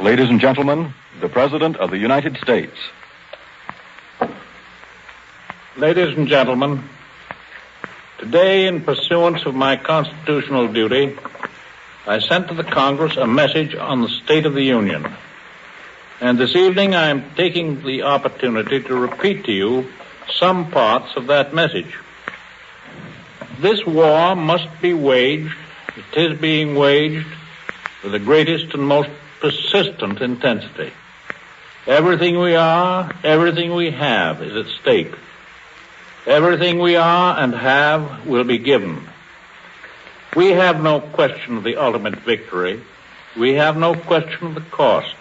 Ladies and gentlemen, the President of the United States. Ladies and gentlemen, today, in pursuance of my constitutional duty, I sent to the Congress a message on the State of the Union. And this evening I am taking the opportunity to repeat to you some parts of that message. This war must be waged, it is being waged, with the greatest and most persistent intensity. Everything we are, everything we have is at stake. Everything we are and have will be given. We have no question of the ultimate victory. We have no question of the cost.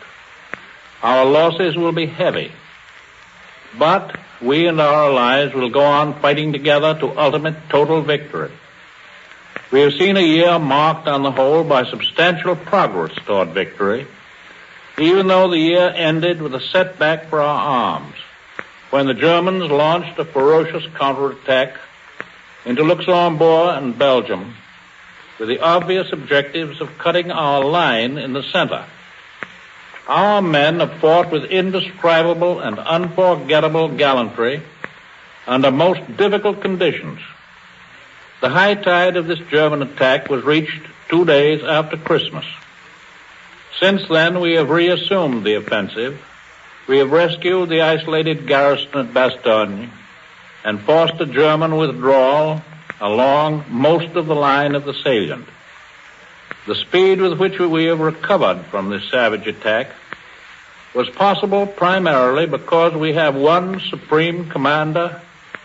Our losses will be heavy. But we and our allies will go on fighting together to ultimate total victory. We have seen a year marked on the whole by substantial progress toward victory, even though the year ended with a setback for our arms, when the Germans launched a ferocious counterattack into Luxembourg and Belgium with the obvious objectives of cutting our line in the center. Our men have fought with indescribable and unforgettable gallantry under most difficult conditions. The high tide of this German attack was reached 2 days after Christmas. Since then, we have reassumed the offensive. We have rescued the isolated garrison at Bastogne and forced a German withdrawal along most of the line of the salient. The speed with which we have recovered from this savage attack was possible primarily because we have one supreme commander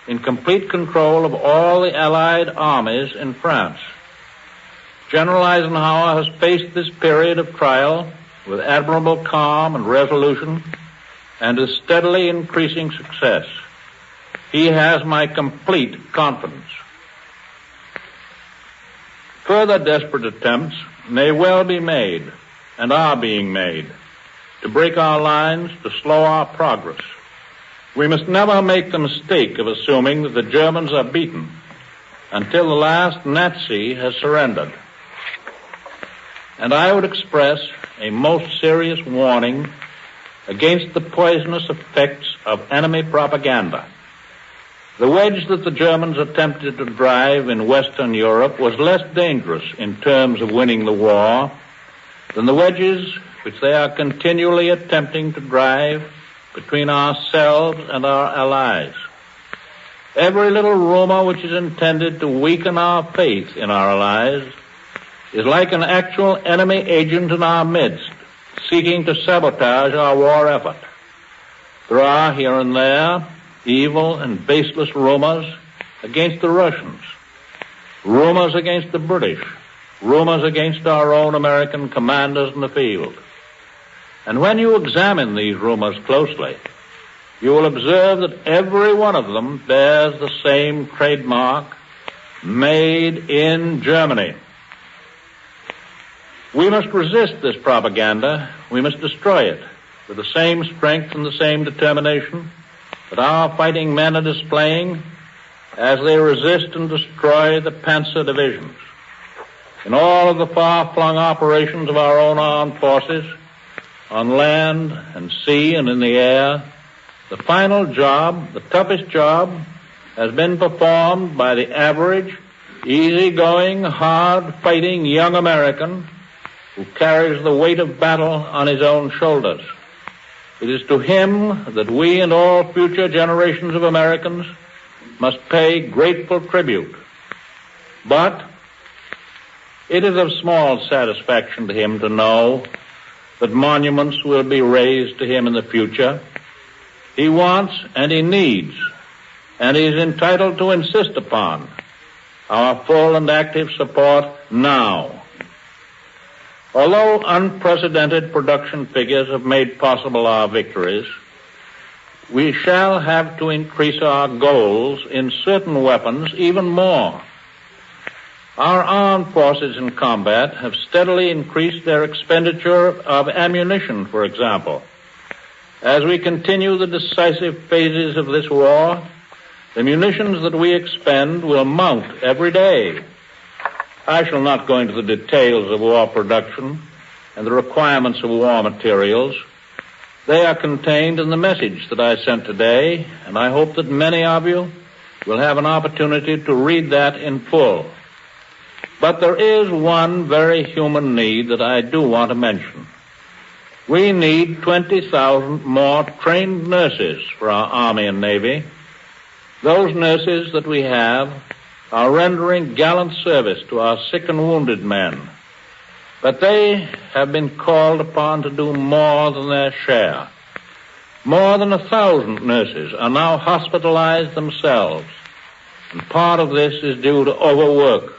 in complete control of all the Allied armies in France. General Eisenhower has faced this period of trial with admirable calm and resolution and is steadily increasing success. He has my complete confidence. Further desperate attempts may well be made, and are being made, to break our lines, to slow our progress. We must never make the mistake of assuming that the Germans are beaten until the last Nazi has surrendered. And I would express a most serious warning against the poisonous effects of enemy propaganda. The wedge that the Germans attempted to drive in Western Europe was less dangerous in terms of winning the war than the wedges which they are continually attempting to drive between ourselves and our allies. Every little rumor which is intended to weaken our faith in our allies is like an actual enemy agent in our midst, seeking to sabotage our war effort. There are here and there evil and baseless rumors against the Russians, rumors against the British, rumors against our own American commanders in the field. And when you examine these rumors closely, you will observe that every one of them bears the same trademark, made in Germany. We must resist this propaganda. We must destroy it with the same strength and the same determination that our fighting men are displaying as they resist and destroy the Panzer divisions. In all of the far-flung operations of our own armed forces, on land and sea and in the air, the final job, the toughest job, has been performed by the average, easygoing, hard-fighting young American who carries the weight of battle on his own shoulders. It is to him that we and all future generations of Americans must pay grateful tribute. But it is of small satisfaction to him to know that monuments will be raised to him in the future. He wants and he needs, and he is entitled to insist upon, our full and active support now. Although unprecedented production figures have made possible our victories, we shall have to increase our goals in certain weapons even more. Our armed forces in combat have steadily increased their expenditure of ammunition, for example. As we continue the decisive phases of this war, the munitions that we expend will mount every day. I shall not go into the details of war production, and the requirements of war materials. They are contained in the message that I sent today, and I hope that many of you will have an opportunity to read that in full. But there is one very human need that I do want to mention. We need 20,000 more trained nurses for our Army and Navy. Those nurses that we have are rendering gallant service to our sick and wounded men. But they have been called upon to do more than their share. More than 1,000 nurses are now hospitalized themselves, and part of this is due to overwork.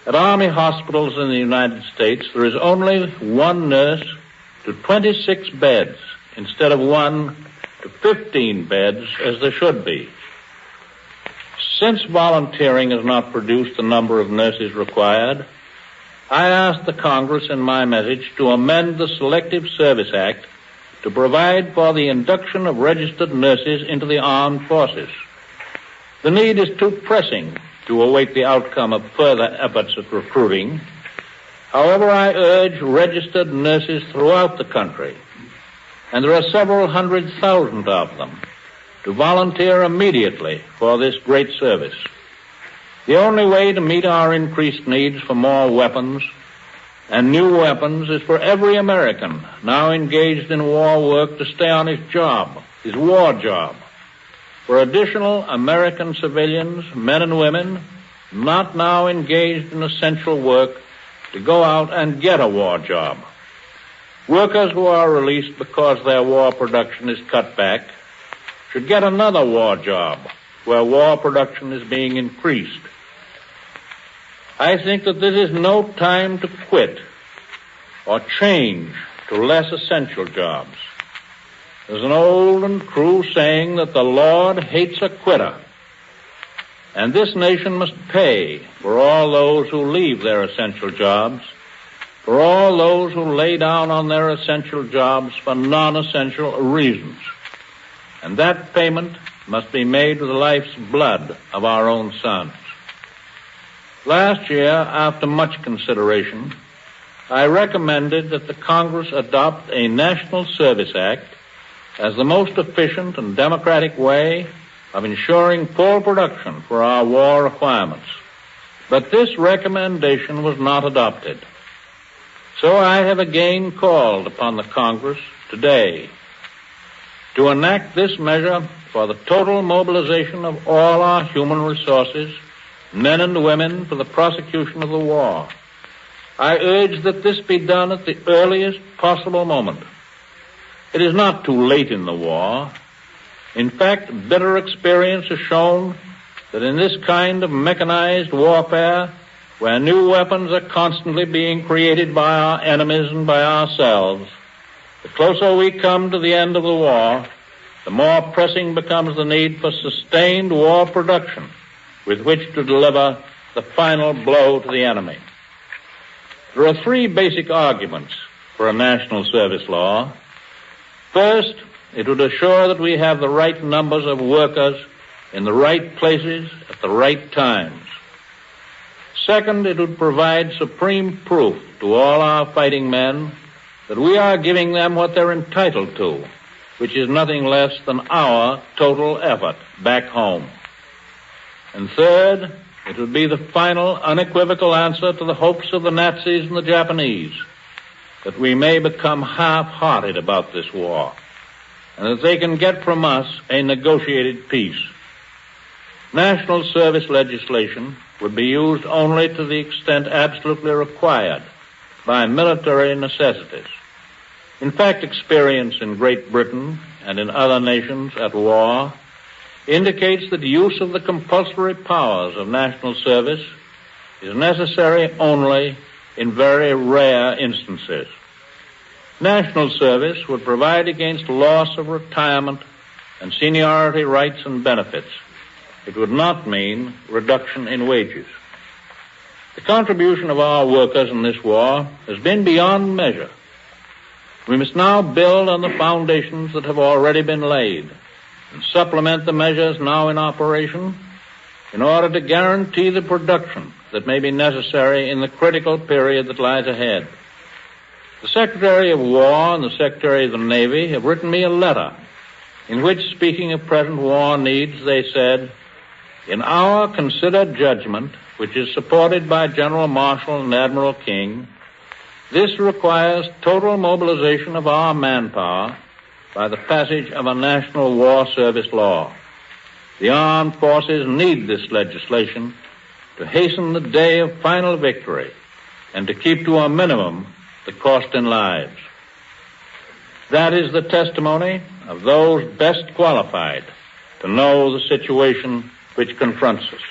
At Army hospitals in the United States, there is only one nurse to 26 beds instead of 1 to 15 beds as there should be. Since volunteering has not produced the number of nurses required, I asked the Congress in my message to amend the Selective Service Act to provide for the induction of registered nurses into the armed forces. The need is too pressing to await the outcome of further efforts at recruiting. However, I urge registered nurses throughout the country, and there are several 100,000 of them, to volunteer immediately for this great service. The only way to meet our increased needs for more weapons and new weapons is for every American now engaged in war work to stay on his job, his war job. For additional American civilians, men and women, not now engaged in essential work, to go out and get a war job. Workers who are released because their war production is cut back should get another war job where war production is being increased. I think that this is no time to quit or change to less essential jobs. There's an old and true saying that the Lord hates a quitter, and this nation must pay for all those who leave their essential jobs, for all those who lay down on their essential jobs for non-essential reasons. And that payment must be made with the life's blood of our own sons. Last year, after much consideration, I recommended that the Congress adopt a National Service Act as the most efficient and democratic way of ensuring full production for our war requirements. But this recommendation was not adopted. So I have again called upon the Congress today to enact this measure for the total mobilization of all our human resources, men and women, for the prosecution of the war. I urge that this be done at the earliest possible moment. It is not too late in the war. In fact, bitter experience has shown that in this kind of mechanized warfare, where new weapons are constantly being created by our enemies and by ourselves, the closer we come to the end of the war, the more pressing becomes the need for sustained war production with which to deliver the final blow to the enemy. There are three basic arguments for a national service law. First, it would assure that we have the right numbers of workers in the right places at the right times. Second, it would provide supreme proof to all our fighting men that we are giving them what they're entitled to, which is nothing less than our total effort back home. And third, it would be the final unequivocal answer to the hopes of the Nazis and the Japanese that we may become half-hearted about this war, and that they can get from us a negotiated peace. National service legislation would be used only to the extent absolutely required by military necessities. In fact, experience in Great Britain and in other nations at war indicates that use of the compulsory powers of national service is necessary only in very rare instances. National service would provide against loss of retirement and seniority rights and benefits. It would not mean reduction in wages. The contribution of our workers in this war has been beyond measure. We must now build on the foundations that have already been laid and supplement the measures now in operation in order to guarantee the production that may be necessary in the critical period that lies ahead. The Secretary of War and the Secretary of the Navy have written me a letter in which, speaking of present war needs, they said, "In our considered judgment, which is supported by General Marshall and Admiral King, this requires total mobilization of our manpower by the passage of a national war service law. The armed forces need this legislation to hasten the day of final victory and to keep to a minimum the cost in lives." That is the testimony of those best qualified to know the situation which confronts us.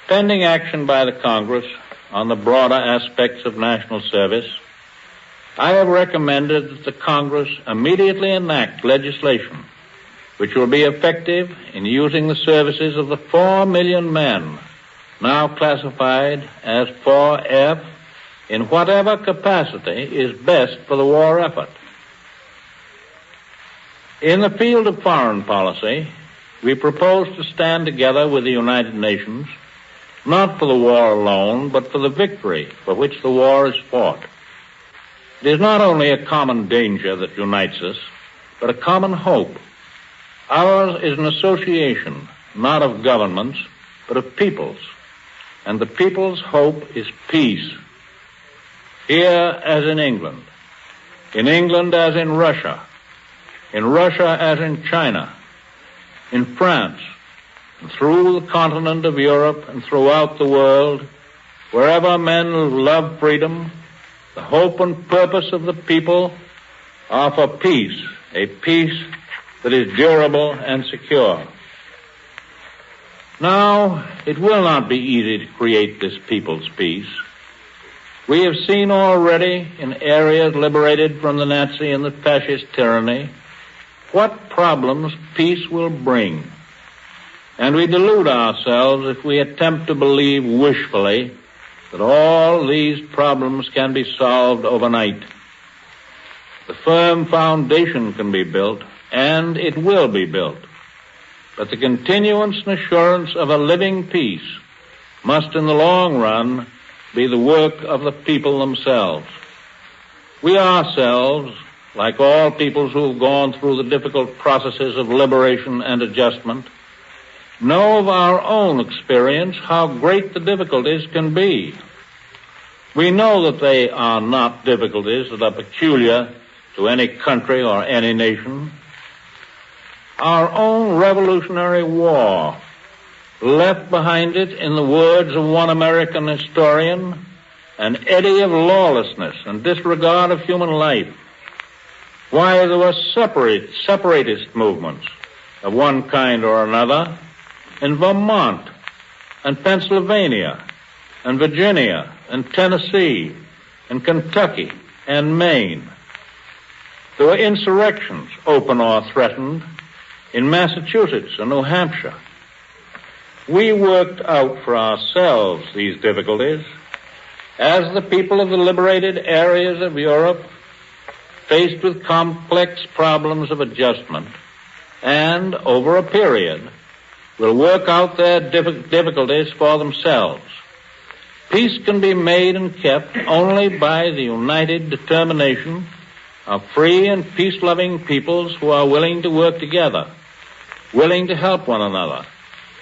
Pending action by the Congress on the broader aspects of national service, I have recommended that the Congress immediately enact legislation which will be effective in using the services of the 4 million men now classified as 4F in whatever capacity is best for the war effort. In the field of foreign policy, we propose to stand together with the United Nations, not for the war alone, but for the victory for which the war is fought. It is not only a common danger that unites us, but a common hope. Ours is an association, not of governments, but of peoples, and the people's hope is peace. Here as in England as in Russia as in China, in France, and through the continent of Europe and throughout the world, wherever men love freedom, the hope and purpose of the people are for peace, a peace that is durable and secure. Now, it will not be easy to create this people's peace. We have seen already in areas liberated from the Nazi and the fascist tyranny what problems peace will bring. And we delude ourselves if we attempt to believe wishfully that all these problems can be solved overnight. The firm foundation can be built, and it will be built. But the continuance and assurance of a living peace must in the long run be the work of the people themselves. We ourselves, like all peoples who have gone through the difficult processes of liberation and adjustment, know of our own experience how great the difficulties can be. We know that they are not difficulties that are peculiar to any country or any nation. Our own Revolutionary War left behind it, in the words of one American historian, an eddy of lawlessness and disregard of human life. Why, there were separatist movements of one kind or another in Vermont and Pennsylvania and Virginia and Tennessee and Kentucky and Maine. There were insurrections, open or threatened, in Massachusetts and New Hampshire. We worked out for ourselves these difficulties as the people of the liberated areas of Europe, faced with complex problems of adjustment, and over a period will work out their difficulties for themselves. Peace can be made and kept only by the united determination of free and peace-loving peoples who are willing to work together, willing to help one another,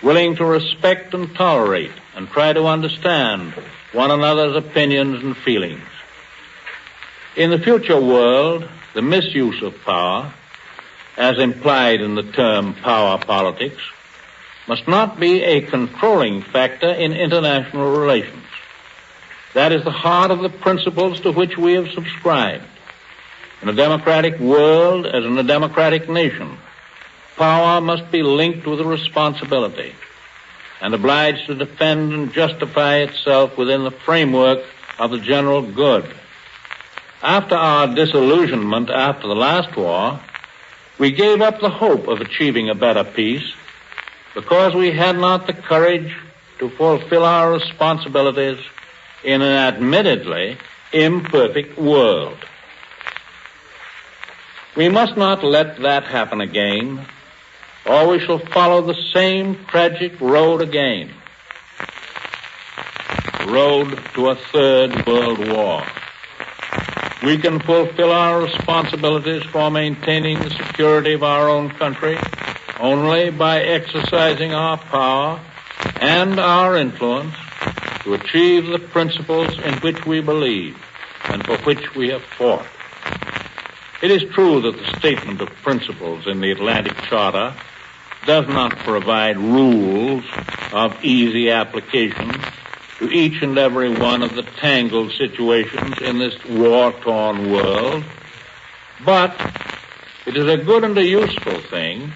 willing to respect and tolerate and try to understand one another's opinions and feelings. In the future world, the misuse of power, as implied in the term power politics, must not be a controlling factor in international relations. That is the heart of the principles to which we have subscribed. In a democratic world, as in a democratic nation, power must be linked with a responsibility and obliged to defend and justify itself within the framework of the general good. After our disillusionment after the last war, we gave up the hope of achieving a better peace because we had not the courage to fulfill our responsibilities in an admittedly imperfect world. We must not let that happen again, or we shall follow the same tragic road again, the road to a third world war. We can fulfill our responsibilities for maintaining the security of our own country only by exercising our power and our influence to achieve the principles in which we believe and for which we have fought. It is true that the statement of principles in the Atlantic Charter does not provide rules of easy application to each and every one of the tangled situations in this war-torn world, but it is a good and a useful thing.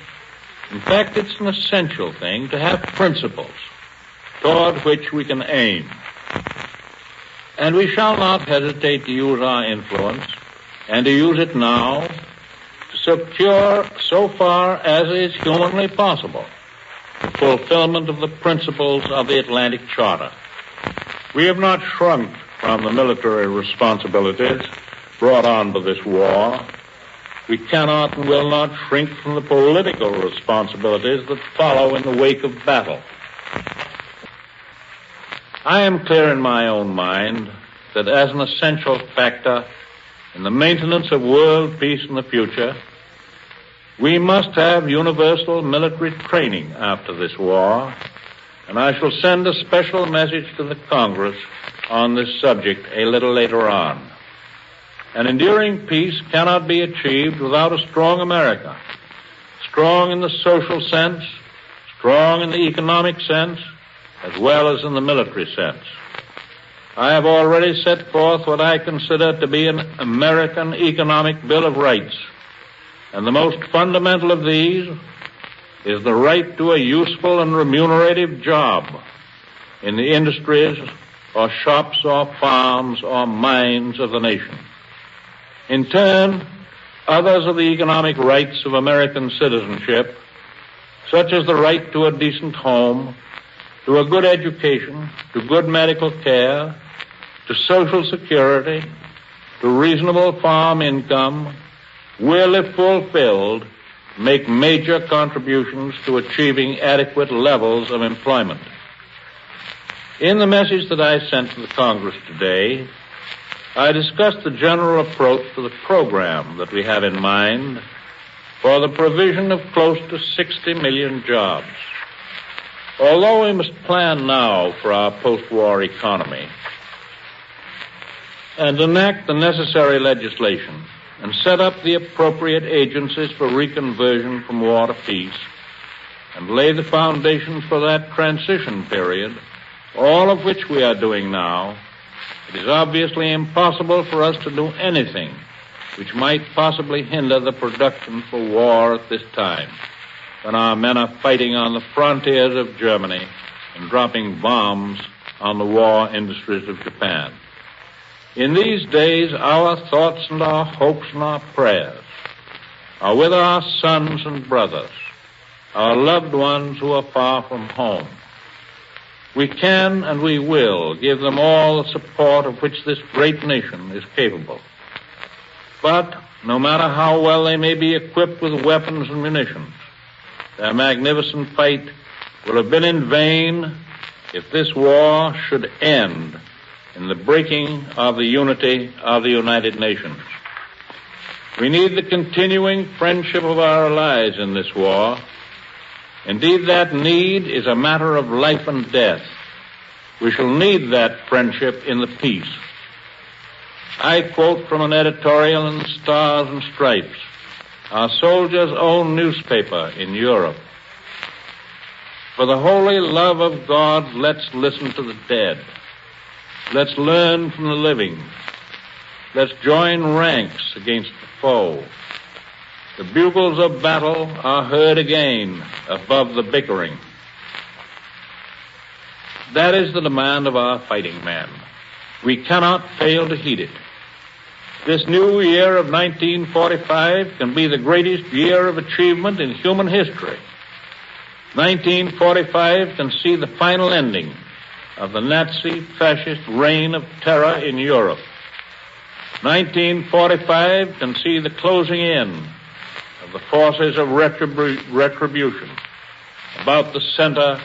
In fact, it's an essential thing to have principles toward which we can aim. And we shall not hesitate to use our influence and to use it now to secure, so far as is humanly possible, the fulfillment of the principles of the Atlantic Charter. We have not shrunk from the military responsibilities brought on by this war. We cannot and will not shrink from the political responsibilities that follow in the wake of battle. I am clear in my own mind that as an essential factor in the maintenance of world peace in the future, we must have universal military training after this war, and I shall send a special message to the Congress on this subject a little later on. An enduring peace cannot be achieved without a strong America, strong in the social sense, strong in the economic sense, as well as in the military sense. I have already set forth what I consider to be an American Economic Bill of Rights, and the most fundamental of these is the right to a useful and remunerative job in the industries or shops or farms or mines of the nation. In turn, others of the economic rights of American citizenship, such as the right to a decent home, to a good education, to good medical care, to Social Security, to reasonable farm income, will, if fulfilled, make major contributions to achieving adequate levels of employment. In the message that I sent to the Congress today, I discussed the general approach to the program that we have in mind for the provision of close to 60 million jobs. Although we must plan now for our post-war economy and enact the necessary legislation and set up the appropriate agencies for reconversion from war to peace and lay the foundations for that transition period, all of which we are doing now, it is obviously impossible for us to do anything which might possibly hinder the production for war at this time, when our men are fighting on the frontiers of Germany and dropping bombs on the war industries of Japan. In these days, our thoughts and our hopes and our prayers are with our sons and brothers, our loved ones who are far from home. We can and we will give them all the support of which this great nation is capable. But no matter how well they may be equipped with weapons and munitions, their magnificent fight will have been in vain if this war should end in the breaking of the unity of the United Nations. We need the continuing friendship of our allies in this war. Indeed, that need is a matter of life and death. We shall need that friendship in the peace. I quote from an editorial in the Stars and Stripes, our soldiers' own newspaper in Europe. For the holy love of God, let's listen to the dead. Let's learn from the living. Let's join ranks against the foe. The bugles of battle are heard again above the bickering. That is the demand of our fighting men. We cannot fail to heed it. This new year of 1945 can be the greatest year of achievement in human history. 1945 can see the final ending of the Nazi-fascist reign of terror in Europe. 1945 can see the closing in of the forces of retribution about the center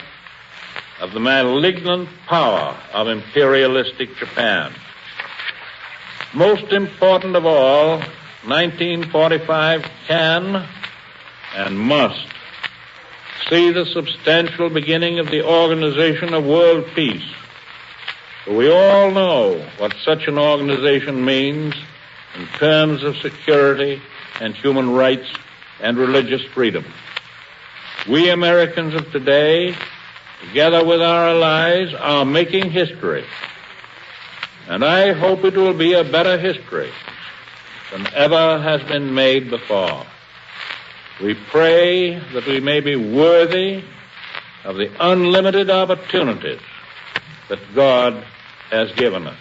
of the malignant power of imperialistic Japan. Most important of all, 1945 can and must see the substantial beginning of the organization of world peace. For we all know what such an organization means in terms of security and human rights and religious freedom. We Americans of today, together with our allies, are making history. And I hope it will be a better history than ever has been made before. We pray that we may be worthy of the unlimited opportunities that God has given us.